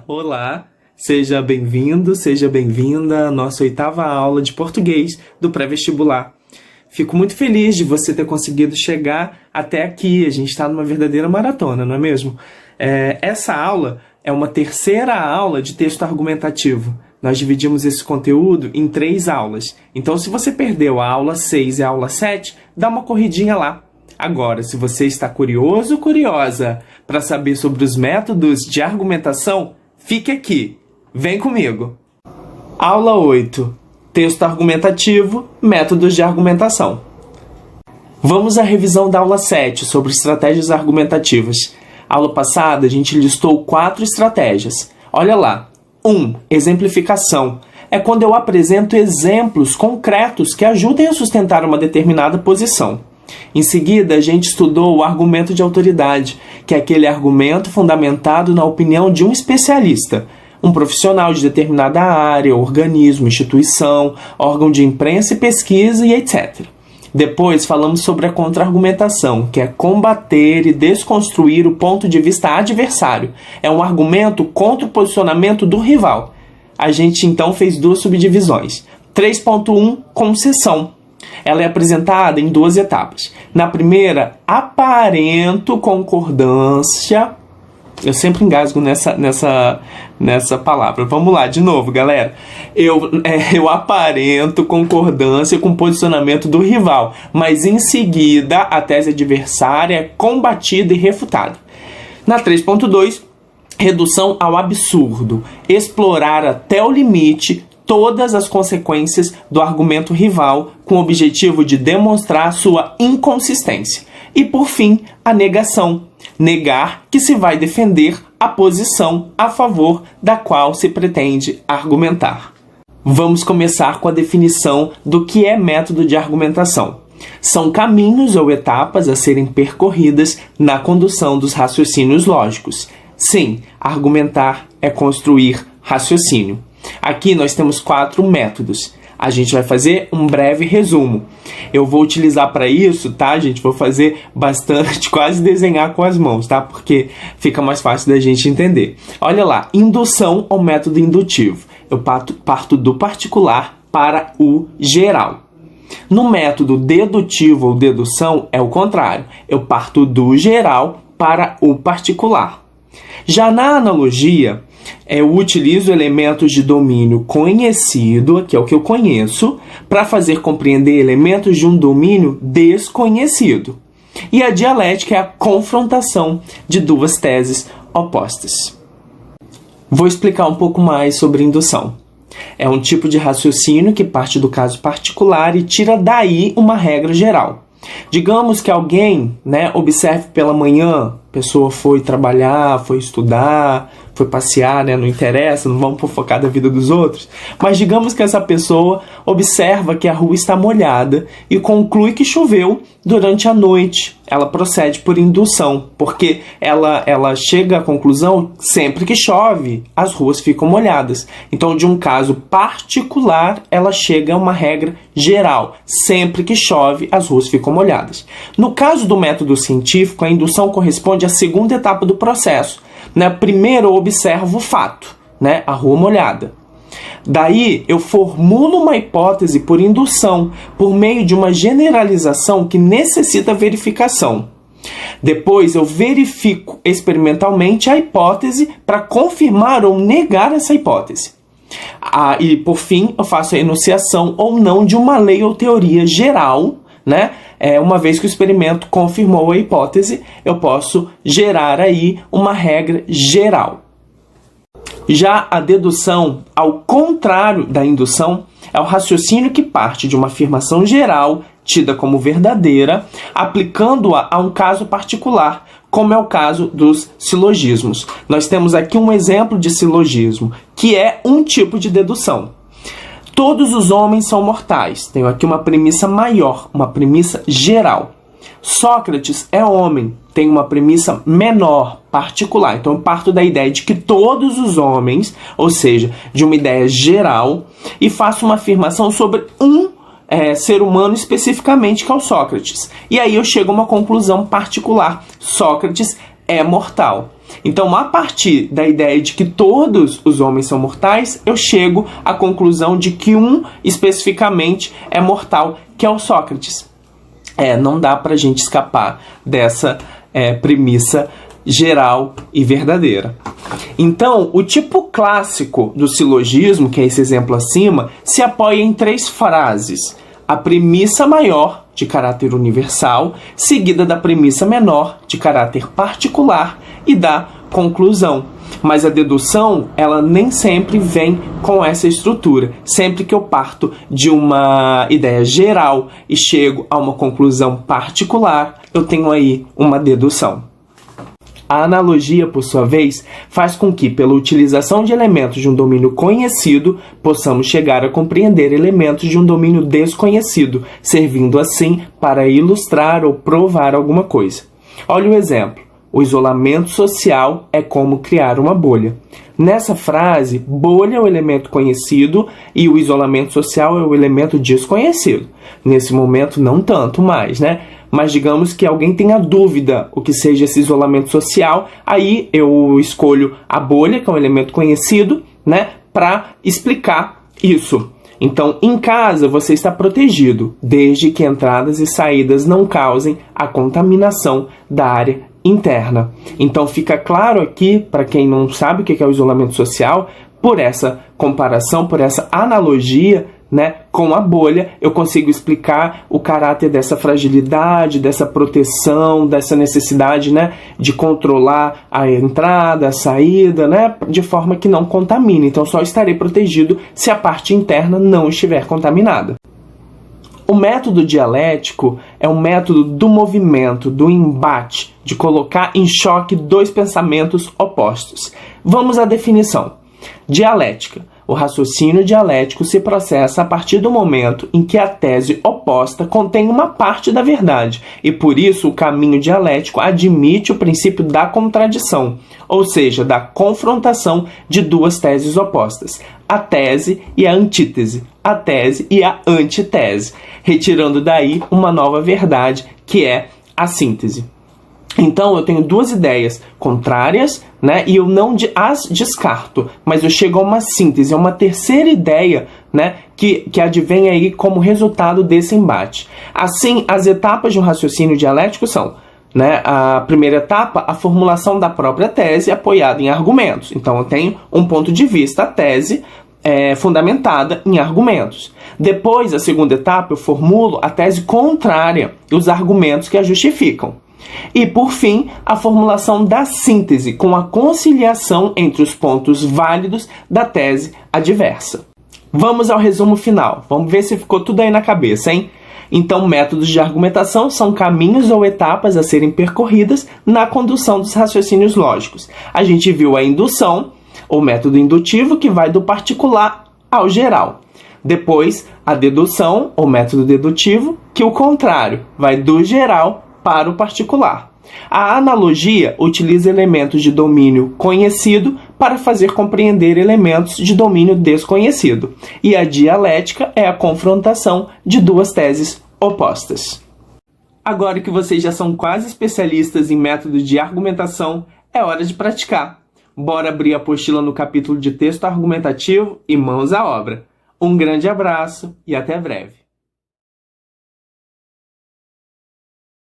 Olá, seja bem-vindo, seja bem-vinda à nossa 8ª aula de português do pré-vestibular. Fico muito feliz de você ter conseguido chegar até aqui. A gente está numa verdadeira maratona, não é mesmo? Essa aula é uma terceira aula de texto argumentativo. Nós dividimos esse conteúdo em 3 aulas. Então, se você perdeu a aula 6 e a aula 7, dá uma corridinha lá. Agora, se você está curioso ou curiosa para saber sobre os métodos de argumentação, fique aqui. Vem comigo. Aula 8. Texto argumentativo, métodos de argumentação. Vamos à revisão da aula 7 sobre estratégias argumentativas. Aula passada, a gente listou 4 estratégias. Olha lá. 1. Exemplificação. É quando eu apresento exemplos concretos que ajudem a sustentar uma determinada posição. Em seguida, a gente estudou o argumento de autoridade, que é aquele argumento fundamentado na opinião de um especialista, um profissional de determinada área, organismo, instituição, órgão de imprensa e pesquisa e etc. Depois, falamos sobre a contra-argumentação, que é combater e desconstruir o ponto de vista adversário. É um argumento contra o posicionamento do rival. A gente, então, fez 2 subdivisões. 3.1, concessão. Ela é apresentada em 2 etapas. Na primeira, aparento concordância. Eu sempre engasgo nessa palavra. Vamos lá, de novo, galera. Eu aparento concordância com o posicionamento do rival, mas em seguida a tese adversária é combatida e refutada. Na 3.2, redução ao absurdo. Explorar até o limite todas as consequências do argumento rival com o objetivo de demonstrar sua inconsistência. E, por fim, a negação. Negar que se vai defender a posição a favor da qual se pretende argumentar. Vamos começar com a definição do que é método de argumentação. São caminhos ou etapas a serem percorridas na condução dos raciocínios lógicos. Sim, argumentar é construir raciocínio. Aqui nós temos 4 métodos. A gente vai fazer um breve resumo. Eu vou utilizar para isso, tá, gente? Vou fazer bastante, quase desenhar com as mãos, tá? Porque fica mais fácil da gente entender. Olha lá, indução ou método indutivo. Eu parto do particular para o geral. No método dedutivo ou dedução é o contrário. Eu parto do geral para o particular. Já na analogia, eu utilizo elementos de domínio conhecido, que é o que eu conheço, para fazer compreender elementos de um domínio desconhecido. E a dialética é a confrontação de 2 teses opostas. Vou explicar um pouco mais sobre indução. É um tipo de raciocínio que parte do caso particular e tira daí uma regra geral. Digamos que alguém, observe pela manhã, a pessoa foi trabalhar, foi estudar, foi passear, não interessa, não vamos focar da vida dos outros, mas digamos que essa pessoa observa que a rua está molhada e conclui que choveu durante a noite. Ela procede por indução, porque ela chega à conclusão, sempre que chove, as ruas ficam molhadas. Então, de um caso particular, ela chega a uma regra geral. Sempre que chove, as ruas ficam molhadas. No caso do método científico, a indução corresponde à segunda etapa do processo. Primeiro eu observo o fato, a rua molhada. Daí eu formulo uma hipótese por indução, por meio de uma generalização que necessita verificação. Depois eu verifico experimentalmente a hipótese para confirmar ou negar essa hipótese. E por fim eu faço a enunciação ou não de uma lei ou teoria geral, uma vez que o experimento confirmou a hipótese, eu posso gerar aí uma regra geral. Já a dedução, ao contrário da indução, é o raciocínio que parte de uma afirmação geral, tida como verdadeira, aplicando-a a um caso particular, como é o caso dos silogismos. Nós temos aqui um exemplo de silogismo, que é um tipo de dedução. Todos os homens são mortais. Tenho aqui uma premissa maior, uma premissa geral. Sócrates é homem, tem uma premissa menor, particular. Então eu parto da ideia de que todos os homens, ou seja, de uma ideia geral, e faço uma afirmação sobre um ser humano especificamente, que é o Sócrates. E aí eu chego a uma conclusão particular. Sócrates é mortal. Então, a partir da ideia de que todos os homens são mortais, eu chego à conclusão de que um especificamente é mortal, que é o Sócrates. Não dá pra gente escapar dessa premissa geral e verdadeira. Então, o tipo clássico do silogismo, que é esse exemplo acima, se apoia em 3 frases. A premissa maior, de caráter universal, seguida da premissa menor, de caráter particular, e da conclusão. Mas a dedução, ela nem sempre vem com essa estrutura. Sempre que eu parto de uma ideia geral e chego a uma conclusão particular, eu tenho aí uma dedução. A analogia, por sua vez, faz com que, pela utilização de elementos de um domínio conhecido, possamos chegar a compreender elementos de um domínio desconhecido, servindo assim para ilustrar ou provar alguma coisa. Olha o exemplo. O isolamento social é como criar uma bolha. Nessa frase, bolha é o elemento conhecido e o isolamento social é o elemento desconhecido. Nesse momento, não tanto mais, né? Mas digamos que alguém tenha dúvida o que seja esse isolamento social, aí eu escolho a bolha, que é um elemento conhecido, né, para explicar isso. Então, em casa, você está protegido, desde que entradas e saídas não causem a contaminação da área interna. Então, fica claro aqui, para quem não sabe o que é o isolamento social, por essa comparação, por essa analogia, né, com a bolha, eu consigo explicar o caráter dessa fragilidade, dessa proteção, dessa necessidade, né, de controlar a entrada, a saída, né, de forma que não contamine. Então, só estarei protegido se a parte interna não estiver contaminada. O método dialético é um método do movimento, do embate, de colocar em choque 2 pensamentos opostos. Vamos à definição. Dialética. O raciocínio dialético se processa a partir do momento em que a tese oposta contém uma parte da verdade, e por isso o caminho dialético admite o princípio da contradição, ou seja, da confrontação de 2 teses opostas, a tese e a antítese, a tese e a antitese, retirando daí uma nova verdade, que é a síntese. Então, eu tenho 2 ideias contrárias, né, e eu não as descarto, mas eu chego a uma síntese, a uma terceira ideia, né, que advém aí como resultado desse embate. Assim, as etapas de um raciocínio dialético são, né, a primeira etapa, a formulação da própria tese apoiada em argumentos. Então, eu tenho um ponto de vista, a tese, fundamentada em argumentos. Depois, a segunda etapa, eu formulo a tese contrária e os argumentos que a justificam. E, por fim, a formulação da síntese, com a conciliação entre os pontos válidos da tese adversa. Vamos ao resumo final. Vamos ver se ficou tudo aí na cabeça, hein? Então, métodos de argumentação são caminhos ou etapas a serem percorridas na condução dos raciocínios lógicos. A gente viu a indução, o método indutivo, que vai do particular ao geral. Depois, a dedução, ou método dedutivo, que o contrário, vai do geral para o particular. A analogia utiliza elementos de domínio conhecido para fazer compreender elementos de domínio desconhecido. E a dialética é a confrontação de 2 teses opostas. Agora que vocês já são quase especialistas em métodos de argumentação, é hora de praticar. Bora abrir a apostila no capítulo de texto argumentativo e mãos à obra. Um grande abraço e até breve.